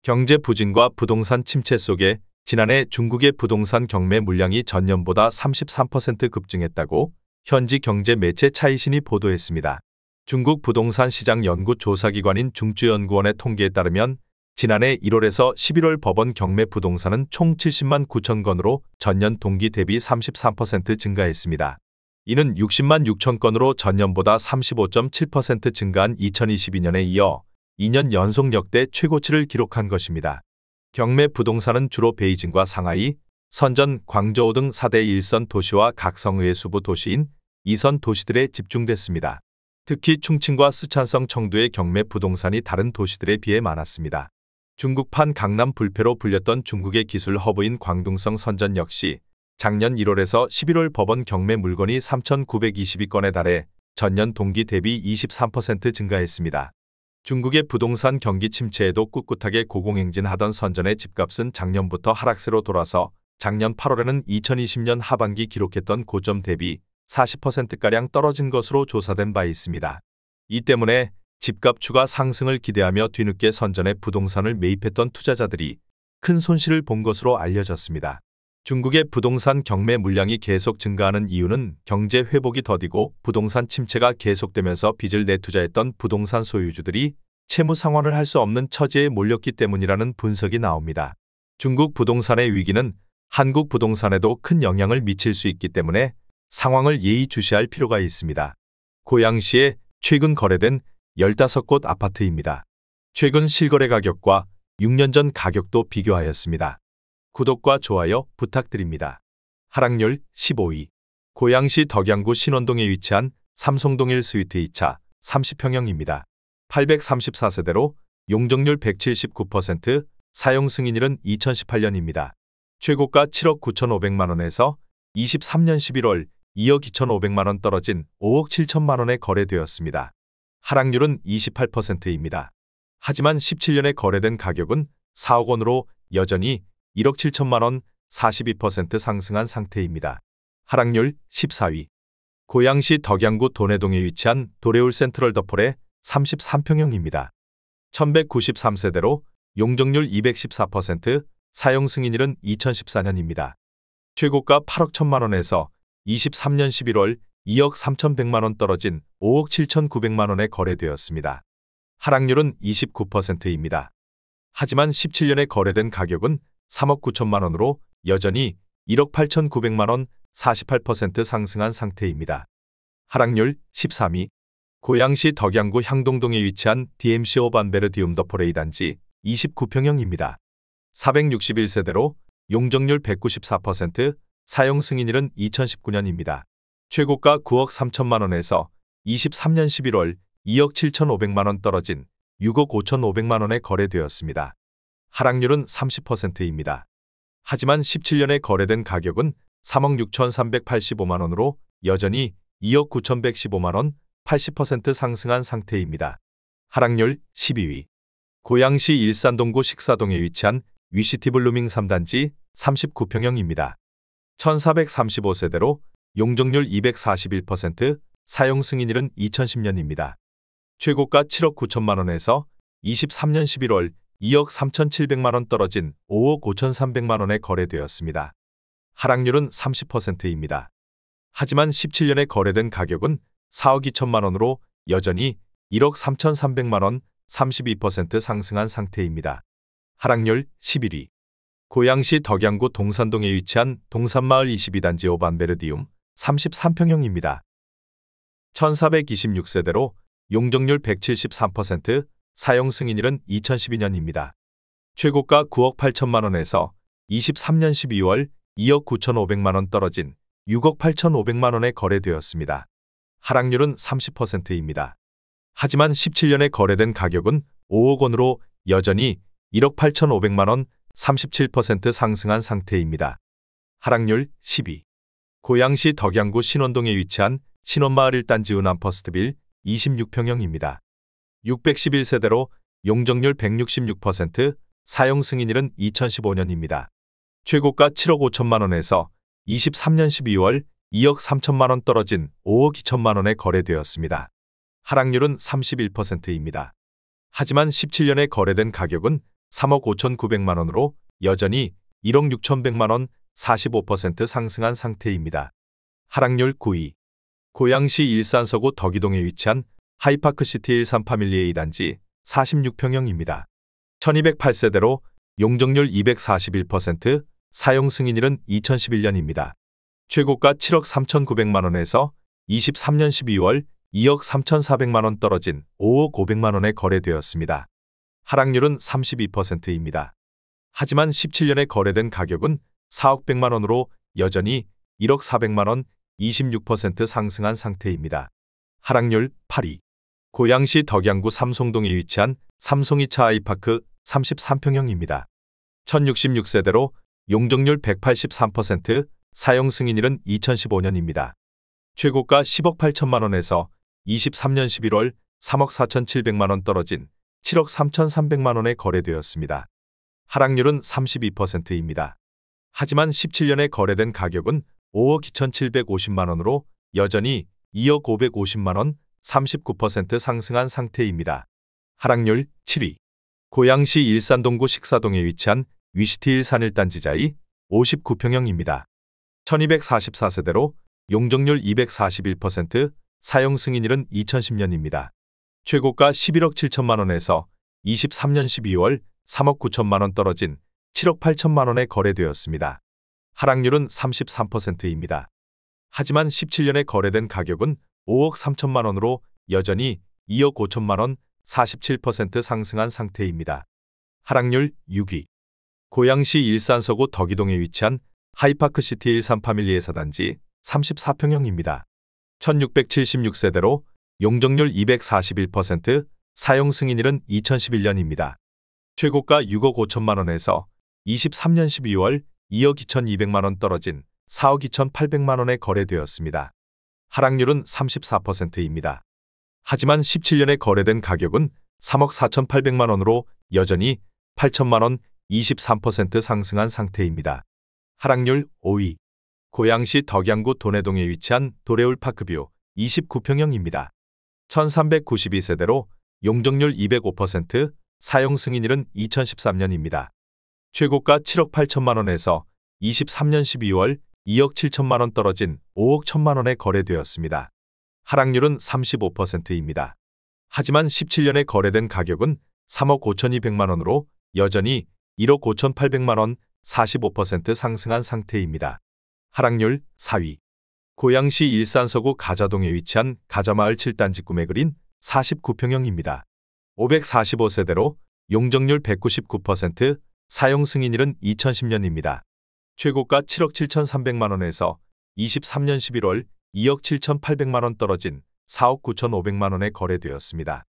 경제 부진과 부동산 침체 속에 지난해 중국의 부동산 경매 물량이 전년보다 33% 급증했다고 현지 경제 매체 차이신이 보도했습니다. 중국 부동산 시장 연구 조사기관인 중주연구원의 통계에 따르면 지난해 1월에서 11월 법원 경매 부동산은 총 70만 9천 건으로 전년 동기 대비 33% 증가했습니다. 이는 60만 6천 건으로 전년보다 35.7% 증가한 2022년에 이어 2년 연속 역대 최고치를 기록한 것입니다. 경매 부동산은 주로 베이징과 상하이, 선전, 광저우 등 4대 1선 도시와 각성의 수부 도시인 2선 도시들에 집중됐습니다. 특히 충칭과 스촨성 청두의 경매 부동산이 다른 도시들에 비해 많았습니다. 중국판 강남 불패로 불렸던 중국의 기술 허브인 광둥성 선전 역시 작년 1월에서 11월 법원 경매 물건이 3,922건에 달해 전년 동기 대비 23% 증가했습니다. 중국의 부동산 경기 침체에도 꿋꿋하게 고공행진하던 선전의 집값은 작년부터 하락세로 돌아서 작년 8월에는 2020년 하반기 기록했던 고점 대비 40%가량 떨어진 것으로 조사된 바 있습니다. 이 때문에 집값 추가 상승을 기대하며 뒤늦게 선전에 부동산을 매입했던 투자자들이 큰 손실을 본 것으로 알려졌습니다. 중국의 부동산 경매 물량이 계속 증가하는 이유는 경제 회복이 더디고 부동산 침체가 계속되면서 빚을 내투자했던 부동산 소유주들이 채무 상환을 할 수 없는 처지에 몰렸기 때문이라는 분석이 나옵니다. 중국 부동산의 위기는 한국 부동산에도 큰 영향을 미칠 수 있기 때문에 상황을 예의주시할 필요가 있습니다. 고양시에 최근 거래된 15곳 아파트입니다. 최근 실거래 가격과 6년 전 가격도 비교하였습니다. 구독과 좋아요 부탁드립니다. 하락률 15위. 고양시 덕양구 신원동에 위치한 삼성동1 스위트 2차 30평형입니다. 834세대로 용적률 179%, 사용 승인일은 2018년입니다. 최고가 7억 9,500만원에서 23년 11월 2억 2,500만원 떨어진 5억 7천만원에 거래되었습니다. 하락률은 28%입니다. 하지만 17년에 거래된 가격은 4억 원으로 여전히 1억 7천만 원, 42% 상승한 상태입니다. 하락률 14위. 고양시 덕양구 도내동에 위치한 도레울 센트럴 더폴의 33평형입니다. 1193세대로 용적률 214%, 사용 승인일은 2014년입니다. 최고가 8억 1천만 원에서 23년 11월 2억 3,100만 원 떨어진 5억 7,900만 원에 거래되었습니다. 하락률은 29%입니다. 하지만 17년에 거래된 가격은 3억 9천만 원으로 여전히 1억 8,900만 원, 48% 상승한 상태입니다. 하락률 13위. 고양시 덕양구 향동동에 위치한 DMC 오반베르디움 더포레이 단지 29평형입니다. 461세대로 용적률 194%, 사용 승인일은 2019년입니다. 최고가 9억 3천만 원에서 23년 11월 2억 7,500만 원 떨어진 6억 5,500만 원에 거래되었습니다. 하락률은 30%입니다. 하지만 17년에 거래된 가격은 3억 6,385만 원으로 여전히 2억 9,115만 원, 80% 상승한 상태입니다. 하락률 12위. 고양시 일산동구 식사동에 위치한 위시티 블루밍 3단지 39평형입니다. 1435세대로 용적률 241%, 사용 승인일은 2010년입니다. 최고가 7억 9천만 원에서 23년 11월 2억 3,700만 원 떨어진 5억 5,300만 원에 거래되었습니다. 하락률은 30%입니다. 하지만 17년에 거래된 가격은 4억 2천만 원으로 여전히 1억 3,300만 원, 32% 상승한 상태입니다. 하락률 11위. 고양시 덕양구 동산동에 위치한 동산마을 22단지 오반베르디움 33평형입니다. 1426세대로 용적률 173%, 사용 승인일은 2012년입니다. 최고가 9억 8천만 원에서 23년 12월 2억 9,500만 원 떨어진 6억 8,500만 원에 거래되었습니다. 하락률은 30%입니다. 하지만 17년에 거래된 가격은 5억 원으로 여전히 1억 8,500만 원, 37% 상승한 상태입니다. 하락률 10위. 고양시 덕양구 신원동에 위치한 신원마을 1단지 은암퍼스트빌 26평형입니다. 611세대로 용적률 166%, 사용 승인일은 2015년입니다. 최고가 7억 5천만 원에서 23년 12월 2억 3천만 원 떨어진 5억 2천만 원에 거래되었습니다. 하락률은 31%입니다. 하지만 17년에 거래된 가격은 3억 5,900만 원으로 여전히 1억 6,100만 원 45% 상승한 상태입니다. 하락률 9위. 고양시 일산서구 덕이동에 위치한 하이파크시티 일산 파밀리 A단지 46평형입니다. 1208세대로 용적률 241%, 사용 승인일은 2011년입니다. 최고가 7억 3,900만 원에서 23년 12월 2억 3,400만 원 떨어진 5억 500만 원에 거래되었습니다. 하락률은 32%입니다. 하지만 17년에 거래된 가격은 4억 100만 원으로 여전히 1억 400만 원 26% 상승한 상태입니다. 하락률 8위. 고양시 덕양구 삼송동에 위치한 삼송이차 아이파크 33평형입니다. 1066세대로 용적률 183%, 사용 승인일은 2015년입니다. 최고가 10억 8천만 원에서 23년 11월 3억 4,700만 원 떨어진 7억 3,300만 원에 거래되었습니다. 하락률은 32%입니다. 하지만 17년에 거래된 가격은 5억 2,750만 원으로 여전히 2억 550만 원 39% 상승한 상태입니다. 하락률 7위. 고양시 일산동구 식사동에 위치한 위시티 일산 1단지자이 59평형입니다. 1244세대로 용적률 241%, 사용 승인일은 2010년입니다. 최고가 11억 7천만 원에서 23년 12월 3억 9천만 원 떨어진 7억 8천만 원에 거래되었습니다. 하락률은 33%입니다. 하지만 17년에 거래된 가격은 5억 3천만 원으로 여전히 2억 5천만 원 47% 상승한 상태입니다. 하락률 6위. 고양시 일산서구 덕이동에 위치한 하이파크시티 일산 파밀리 4단지 34평형입니다. 1676세대로 용적률 241%, 사용 승인일은 2011년입니다. 최고가 6억 5천만 원에서 23년 12월 2억 2,200만 원 떨어진 4억 2,800만 원에 거래되었습니다. 하락률은 34%입니다. 하지만 17년에 거래된 가격은 3억 4,800만 원으로 여전히 8천만 원 23% 상승한 상태입니다. 하락률 5위. 고양시 덕양구 도내동에 위치한 도레울파크뷰 29평형입니다. 1392세대로 용적률 205%, 사용 승인일은 2013년입니다. 최고가 7억 8천만 원에서 23년 12월 2억 7천만 원 떨어진 5억 1천만 원에 거래되었습니다. 하락률은 35%입니다. 하지만 17년에 거래된 가격은 3억 5,200만 원으로 여전히 1억 5,800만 원 45% 상승한 상태입니다. 하락률 4위. 고양시 일산서구 가자동에 위치한 가자마을 7단지 꿈에 그린 49평형입니다. 545세대로 용적률 199%, 사용 승인일은 2010년입니다. 최고가 7억 7,300만 원에서 23년 11월 2억 7,800만 원 떨어진 4억 9,500만 원에 거래되었습니다.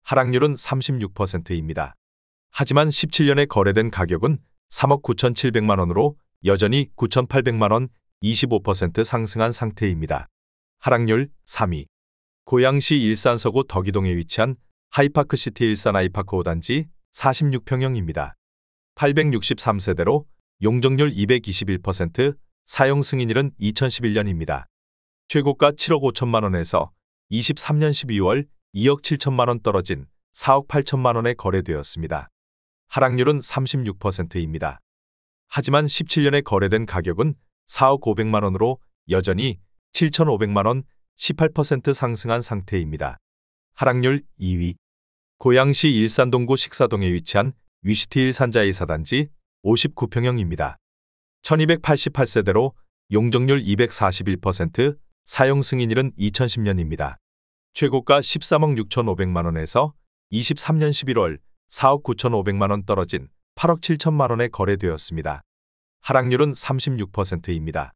하락률은 36%입니다. 하지만 17년에 거래된 가격은 3억 9,700만 원으로 여전히 9,800만 원 25% 상승한 상태입니다. 하락률 3위. 고양시 일산서구 덕이동에 위치한 하이파크시티 일산 아이파크 5단지 46평형입니다. 863세대로 용적률 221%, 사용 승인일은 2011년입니다. 최고가 7억 5천만 원에서 23년 12월 2억 7천만 원 떨어진 4억 8천만 원에 거래되었습니다. 하락률은 36%입니다. 하지만 17년에 거래된 가격은 4억 500만 원으로 여전히 7,500만 원 18% 상승한 상태입니다. 하락률 2위. 고양시 일산동구 식사동에 위치한 위시티 일산자이 4단지 59평형입니다. 1288세대로 용적률 241%, 사용 승인일은 2010년입니다. 최고가 13억 6,500만 원에서 23년 11월 4억 9,500만 원 떨어진 8억 7천만 원에 거래되었습니다. 하락률은 36%입니다.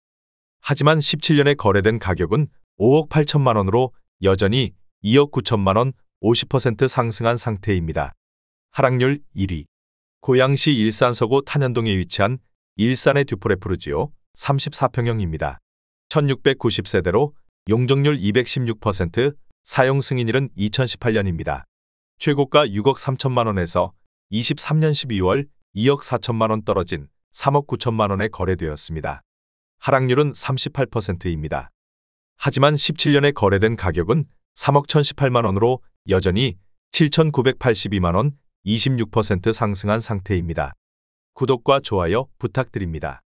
하지만 17년에 거래된 가격은 5억 8천만 원으로 여전히 2억 9천만 원 50% 상승한 상태입니다. 하락률 1위. 고양시 일산서구 탄현동에 위치한 일산의 듀포레프루지오 34평형입니다. 1690세대로 용적률 216%, 사용 승인일은 2018년입니다. 최고가 6억 3천만 원에서 23년 12월 2억 4천만 원 떨어진 3억 9천만 원에 거래되었습니다. 하락률은 38%입니다. 하지만 17년에 거래된 가격은 3억 1,018만 원으로 여전히 7,982만 원 26% 상승한 상태입니다. 구독과 좋아요 부탁드립니다.